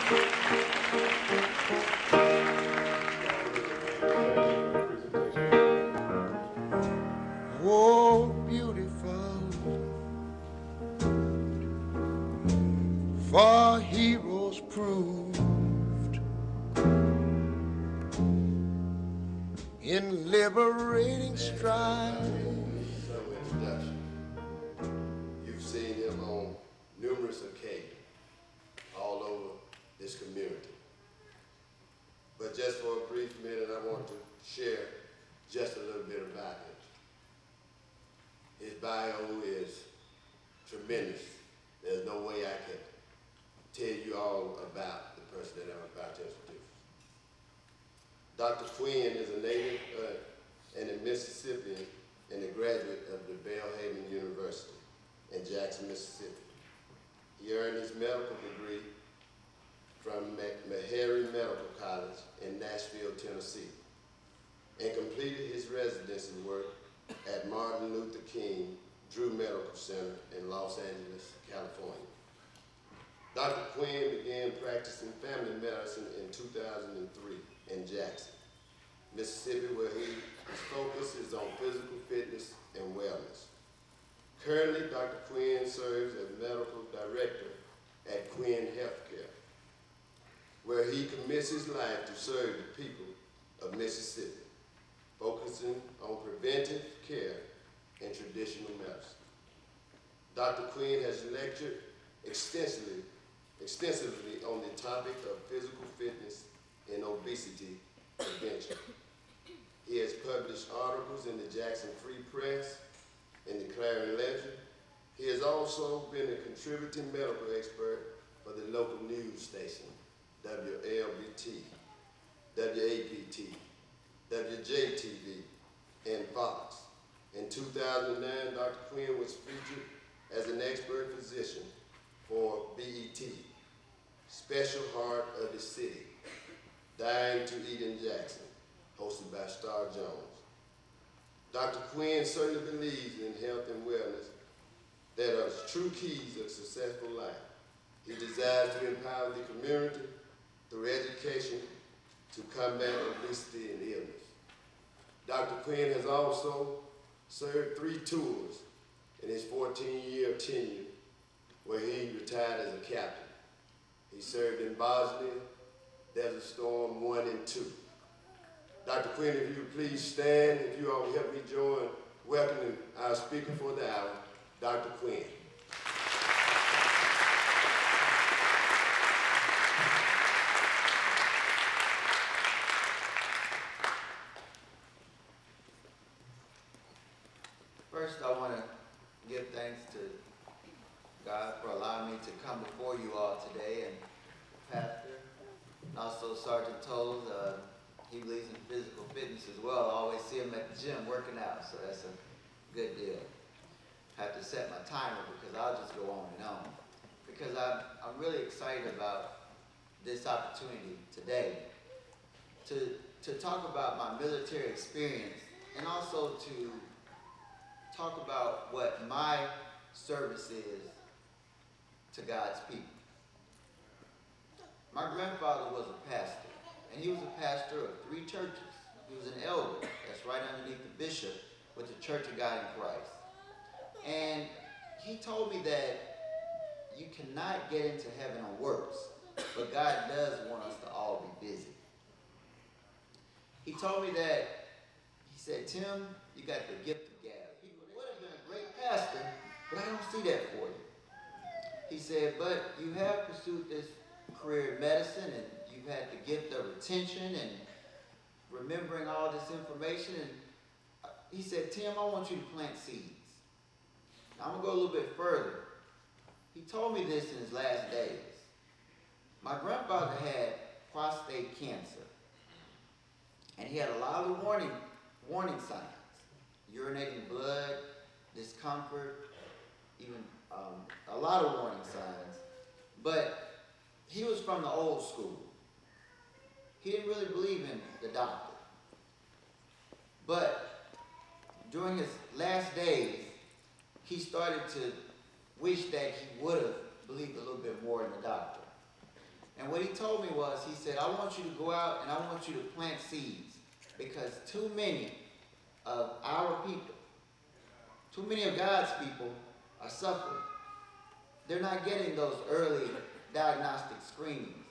Oh, beautiful for heroes proved in liberating strife. Some introduction. You've seen him on numerous occasions all over this community. But just for a brief minute, I want to share just a little bit about him. His bio is tremendous. There's no way I can tell you all about the person that I'm about to introduce. Dr. Quinn is a native and a Mississippian and a graduate of the Belhaven University in Jackson, Mississippi. He earned his medical degree from Missionary Medical College in Nashville, Tennessee, and completed his residency work at Martin Luther King Drew Medical Center in Los Angeles, California. Dr. Quinn began practicing family medicine in 2003 in Jackson, Mississippi, where his focus is on physical fitness and wellness. Currently, Dr. Quinn serves as medical director at Quinn Healthcare, where he commits his life to serve the people of Mississippi, focusing on preventive care and traditional medicine. Dr. Quinn has lectured extensively on the topic of physical fitness and obesity prevention. He has published articles in the Jackson Free Press and the Clarion Ledger. He has also been a contributing medical expert for the local news station, WLBT, WAPT, WJTV, and Fox. In 2009, Dr. Quinn was featured as an expert physician for BET, Special Heart of the City, Dying to Eat in Jackson, hosted by Star Jones. Dr. Quinn certainly believes in health and wellness that are true keys of successful life. He desires to empower the community through education to combat obesity and illness. Dr. Quinn has also served 3 tours in his 14-year tenure where he retired as a captain. He served in Bosnia, Desert Storm 1 and 2. Dr. Quinn, if you would please stand, if you all will help me join welcoming our speaker for the hour, Dr. Quinn. First, I want to give thanks to God for allowing me to come before you all today, and Pastor, and also Sergeant Toles. He believes in physical fitness as well. I always see him at the gym working out, so that's a good deal. I have to set my timer because I'll just go on and on. Because I'm really excited about this opportunity today to talk about my military experience and also to talk about what my service is to God's people. My grandfather was a pastor, and he was a pastor of 3 churches. He was an elder, that's right underneath the bishop with the Church of God in Christ. And he told me that you cannot get into heaven on works, but God does want us to all be busy. He told me that, he said, Tim, you got the gift of gab. He would have been a great pastor, but I don't see that for you. He said, but you have pursued this career in medicine, and you've had the gift of retention and remembering all this information. And he said, Tim, I want you to plant seeds. Now, I'm going to go a little bit further. He told me this in his last days. My grandfather had prostate cancer, and he had a lot of warning signs. Urinating blood, discomfort, even a lot of warning signs. But he was from the old school. He didn't really believe in the doctor. But during his last days, he started to wish that he would have believed a little bit more in the doctor. And what he told me was, he said, I want you to go out and I want you to plant seeds, because too many of our people, too many of God's people are suffering. They're not getting those early diagnostic screenings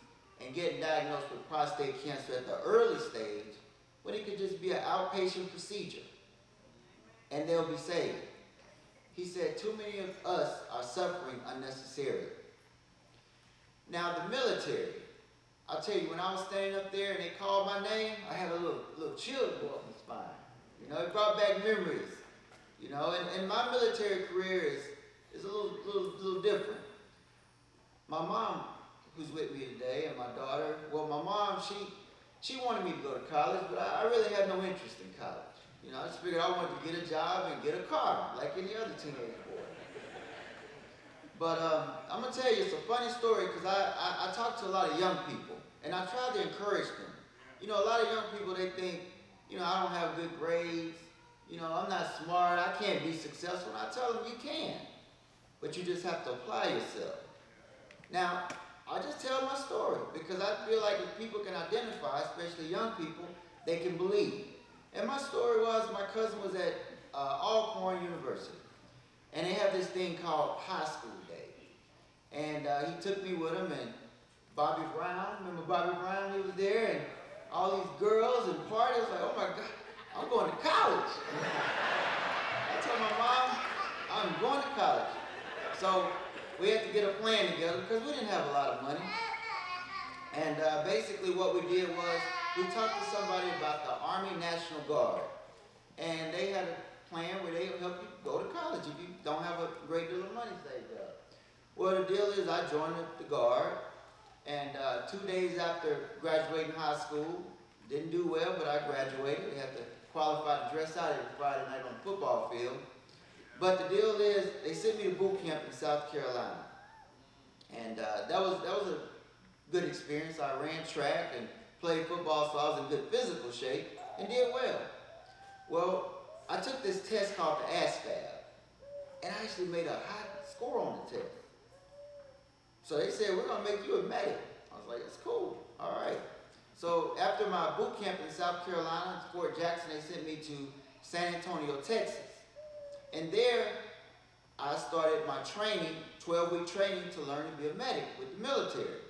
and getting diagnosed with prostate cancer at the early stage, when it could just be an outpatient procedure and they'll be saved. He said too many of us are suffering unnecessarily. Now the military, I'll tell you, when I was standing up there and they called my name, I had a little chill go up my spine. You know, it brought back memories. You know, and my military career is a little different. My mom, who's with me today, and my daughter, well, my mom, she wanted me to go to college, but I really had no interest in college. You know, I just figured I wanted to get a job and get a car, like any other teenage boy. But I'm going to tell you, it's a funny story, because I talk to a lot of young people, and I try to encourage them. You know, a lot of young people, they think, you know, I don't have good grades, you know, I'm not smart, I can't be successful. And I tell them, you can, but you just have to apply yourself. Now, I just tell my story, because I feel like if people can identify, especially young people, they can believe. And my story was, my cousin was at Alcorn University, and they have this thing called High School Day. And he took me with him, and Bobby Brown, remember Bobby Brown? He was there, and all these girls and parties, like, oh my God, I'm going to college. I told my mom, I'm going to college. So we had to get a plan together, because we didn't have a lot of money. And basically what we did was, we talked to somebody about the Army National Guard. And they had a plan where they would help you go to college if you don't have a great deal of money saved up. Well, the deal is, I joined the Guard, and 2 days after graduating high school, didn't do well, but I graduated. They had to qualify to dress out every Friday night on the football field. But the deal is, they sent me to boot camp in South Carolina. And that was a good experience. I ran track and played football, so I was in good physical shape and did well. Well, I took this test called the ASVAB, and I actually made a high score on the test. So they said, we're going to make you a medic. I was like, that's cool. All right. So after my boot camp in South Carolina, Fort Jackson, they sent me to San Antonio, Texas. And there, I started my training, 12-week training to learn to be a medic with the military.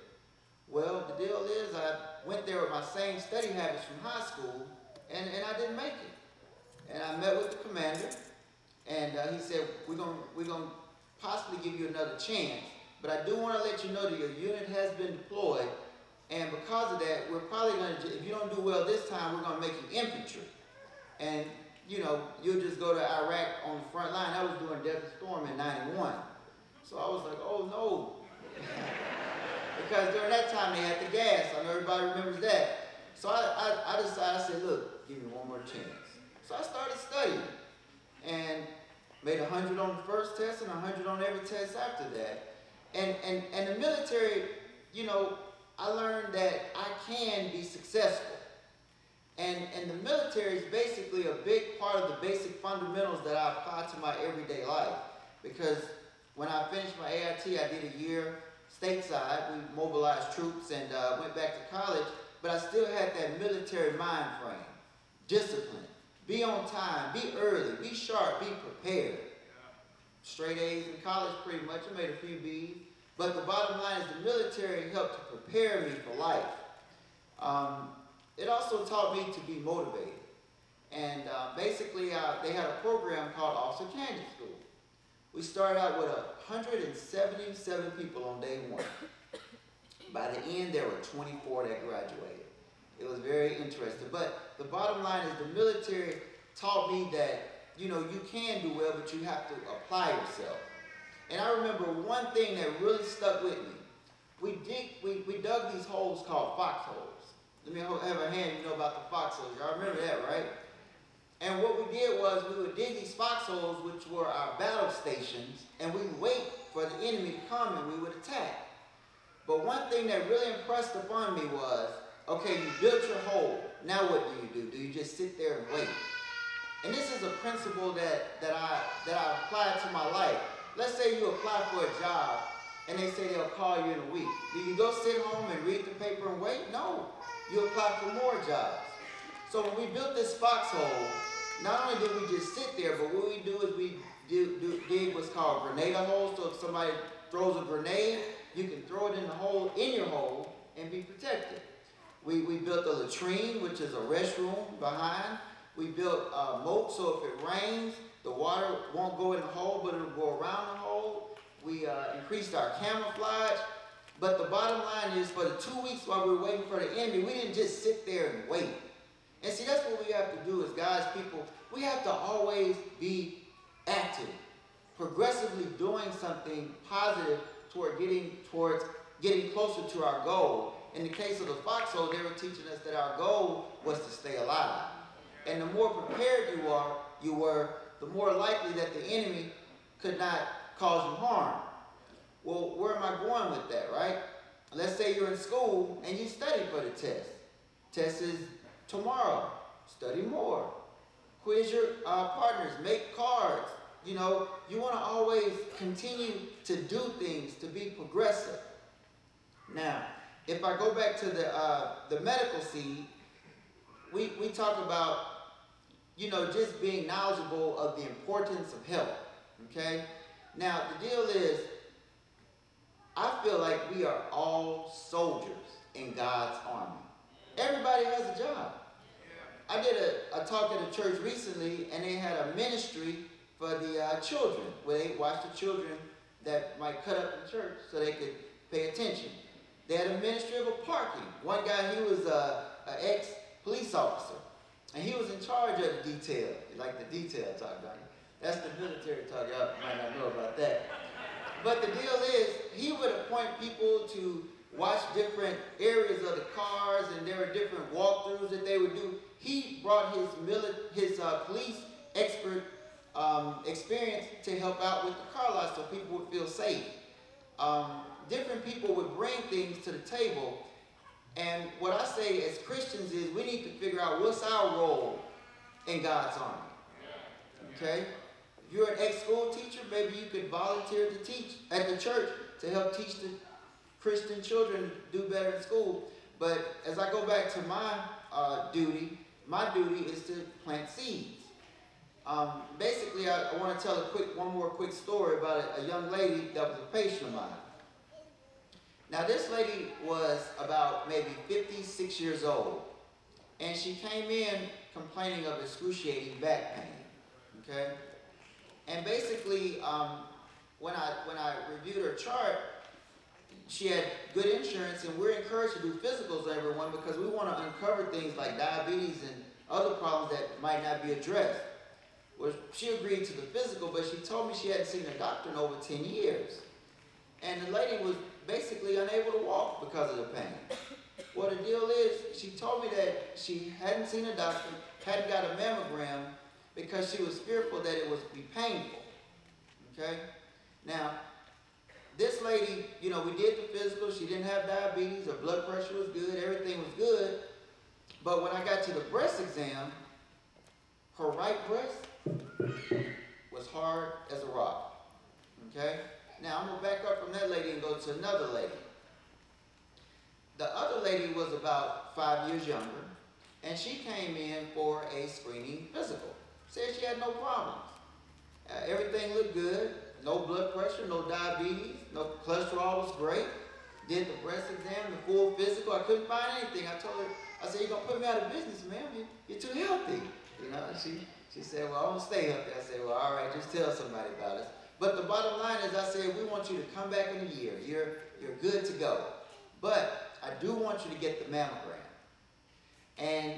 Well, the deal is, I went there with my same study habits from high school, and I didn't make it. And I met with the commander, and he said, we're gonna possibly give you another chance, but I do want to let you know that your unit has been deployed, and because of that, we're probably going to, if you don't do well this time, we're going to make you infantry. And, you know, you'll just go to Iraq on the front line. I was doing Desert Storm in '91. So I was like, oh no. Because during that time they had the gas. I know everybody remembers that. So I decided, I said, look, give me one more chance. So I started studying and made 100 on the first test and 100 on every test after that. And the military, you know, I learned that I can be successful. And the military is basically a big part of the basic fundamentals that I apply to my everyday life. Because when I finished my AIT, I did a year stateside. We mobilized troops and went back to college. But I still had that military mind frame. Discipline. Be on time. Be early. Be sharp. Be prepared. Straight A's in college pretty much. I made a few B's. But the bottom line is the military helped to prepare me for life. It also taught me to be motivated. And basically, they had a program called Officer Candidate School. We started out with 177 people on day one. By the end, there were 24 that graduated. It was very interesting. But the bottom line is the military taught me that, you know, you can do well, but you have to apply yourself. And I remember one thing that really stuck with me. We dug these holes called foxholes. Let me have a hand, you know about the foxholes. Y'all remember that, right? And what we did was we would dig these foxholes, which were our battle stations, and we would wait for the enemy to come and we would attack. But one thing that really impressed upon me was, okay, you built your hole. Now what do? Do you just sit there and wait? And this is a principle that I apply to my life. Let's say you apply for a job and they say they'll call you in a week. Do you go sit home and read the paper and wait? No. You apply for more jobs. So when we built this foxhole, not only did we just sit there, but what we do is we dig what's called grenade hole. So if somebody throws a grenade, you can throw it in the hole, in your hole, and be protected. We built a latrine, which is a restroom behind. We built a moat, so if it rains, the water won't go in the hole, but it'll go around the hole. We increased our camouflage. But the bottom line is, for the 2 weeks while we were waiting for the enemy, we didn't just sit there and wait. And see, that's what we have to do as God's people. We have to always be active, progressively doing something positive towards getting closer to our goal. In the case of the foxhole, they were teaching us that our goal was to stay alive. And the more prepared you were, the more likely that the enemy could not cause you harm. Well, where am I going with that, right? Let's say you're in school and you study for the test. Test is tomorrow. Study more. Quiz your partners. Make cards. You know, you want to always continue to do things, to be progressive. Now, if I go back to the medical seed, we talk about, you know, just being knowledgeable of the importance of health. Okay? Now, the deal is, I feel like we are all soldiers in God's army. Everybody has a job. I did a talk at a church recently, and they had a ministry for the children, where they watch the children that might cut up in church so they could pay attention. They had a ministry of parking. One guy, he was an ex-police officer, and he was in charge of the detail. You like the detail talk, don't you? That's the military talk. Y'all might not know about that. But the deal is, he would appoint people to watch different areas of the cars, and there were different walkthroughs that they would do. He brought his police expert experience to help out with the car lot so people would feel safe. Different people would bring things to the table. And what I say as Christians is, we need to figure out what's our role in God's army. Okay? If you're an ex-school teacher, maybe you could volunteer to teach at the church to help teach the Christian children do better in school. But as I go back to my duty is to plant seeds. Basically, I want to tell one more quick story about a young lady that was a patient of mine. Now, this lady was about maybe 56 years old, and she came in complaining of excruciating back pain. Okay, and basically, when I reviewed her chart, she had good insurance, and we're encouraged to do physicals on everyone because we want to uncover things like diabetes and other problems that might not be addressed. Well, she agreed to the physical, but she told me she hadn't seen a doctor in over 10 years. And the lady was basically unable to walk because of the pain. Well, the deal is, she told me that she hadn't seen a doctor, hadn't got a mammogram, because she was fearful that it would be painful. Okay? Now, this lady, you know, we did the physical. She didn't have diabetes. Her blood pressure was good. Everything was good. But when I got to the breast exam, her right breast was hard as a rock. Okay? Now, I'm going to back up from that lady and go to another lady. The other lady was about 5 years younger, and she came in for a screening physical. Said she had no problems. Everything looked good. No blood pressure, no diabetes, no cholesterol was great. Did the breast exam, the full physical. I couldn't find anything. I told her, I said, "You're going to put me out of business, ma'am. You're too healthy." You know, and she said, "Well, I'm going to stay healthy." I said, "Well, all right, just tell somebody about it." But the bottom line is, I said, we want you to come back in a year. You're good to go. But I do want you to get the mammogram. And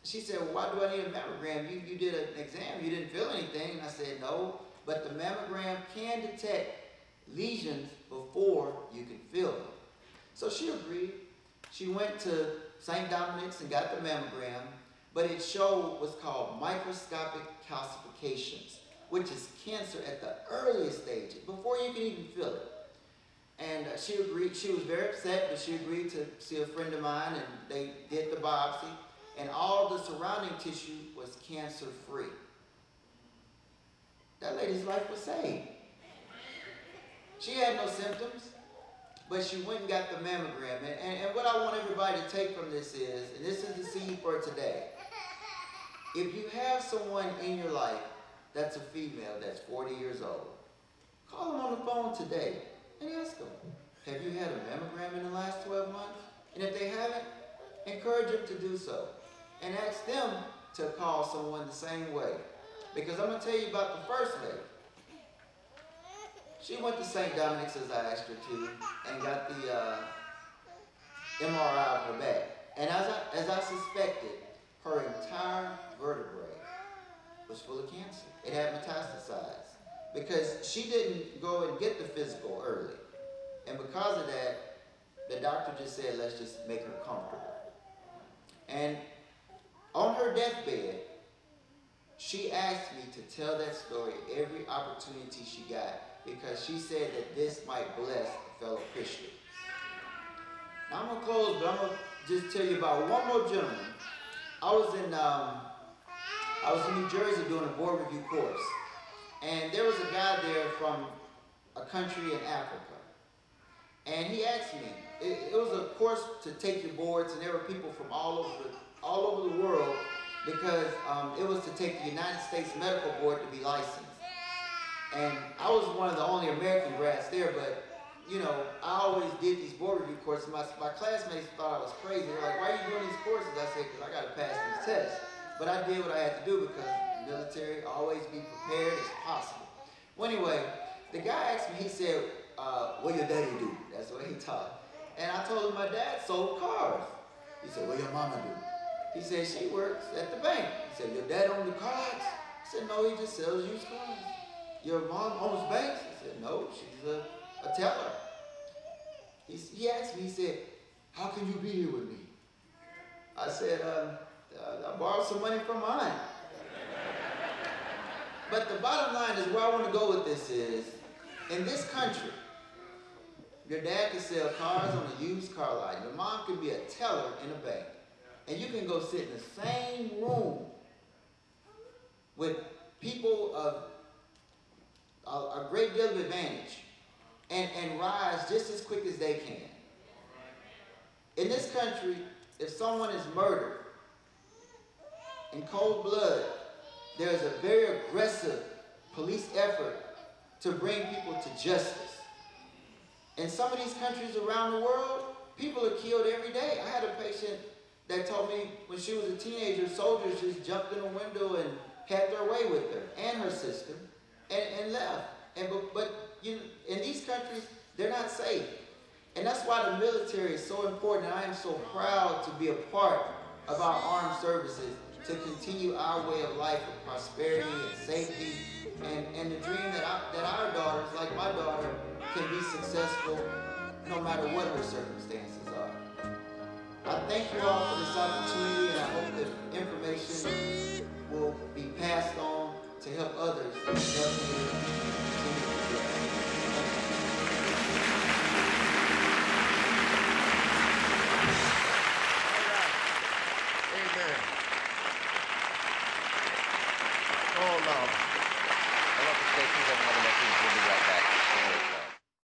she said, "Well, why do I need a mammogram? You did an exam. You didn't feel anything." And I said, "No, but the mammogram can detect lesions before you can feel them." So she agreed. She went to St. Dominic's and got the mammogram, but it showed what's called microscopic calcifications, which is cancer at the earliest stages, before you can even feel it. And she agreed. She was very upset, but she agreed to see a friend of mine, and they did the biopsy, and all the surrounding tissue was cancer-free. That lady's life was saved. She had no symptoms, but she went and got the mammogram. And what I want everybody to take from this is, and this is the seed for today, if you have someone in your life that's a female that's 40 years old, call them on the phone today and ask them, have you had a mammogram in the last 12 months? And if they haven't, encourage them to do so. And ask them to call someone the same way. Because I'm going to tell you about the first lady. She went to St. Dominic's, as I asked her to, and got the MRI of her back. And as I suspected, her entire vertebrae was full of cancer. It had metastasized. Because she didn't go and get the physical early. And because of that, the doctor just said, let's just make her comfortable. And on her deathbed, she asked me to tell that story every opportunity she got, because she said that this might bless a fellow Christian. Now I'm going to close, but I'm going to just tell you about one more gentleman. I was in New Jersey doing a board review course, and there was a guy there from a country in Africa, and he asked me, it was a course to take your boards, and there were people from all over the world, because it was to take the United States Medical Board to be licensed. And I was one of the only American grads there, but you know, I always did these board review courses. My classmates thought I was crazy. They're like, why are you doing these courses? I said, because I got to pass these tests. But I did what I had to do, because military, always be prepared as possible. Well, anyway, the guy asked me, he said, what your daddy do? That's what he taught. And I told him my dad sold cars. He said, what your mama do? He said, she works at the bank. He said, your dad owns the cars? I said, no, he just sells used cars. Your mom owns banks? I said, no, she's a teller. He asked me, he said, how can you be here with me? I said, I borrowed some money from mine. But the bottom line is, where I want to go with this is, in this country, your dad can sell cars on a used car lot. Your mom can be a teller in a bank. And you can go sit in the same room with people of a great deal of advantage and rise just as quick as they can. In this country, if someone is murdered in cold blood, there's a very aggressive police effort to bring people to justice. In some of these countries around the world, people are killed every day. I had a patient that told me when she was a teenager, soldiers just jumped in a window and had their way with her and her sister and left. But you know, in these countries, they're not safe. And that's why the military is so important. I am so proud to be a part of our armed services to continue our way of life of prosperity and safety and the dream that our daughters, like my daughter, can be successful no matter what her circumstances are. I thank you all for this opportunity, and I hope that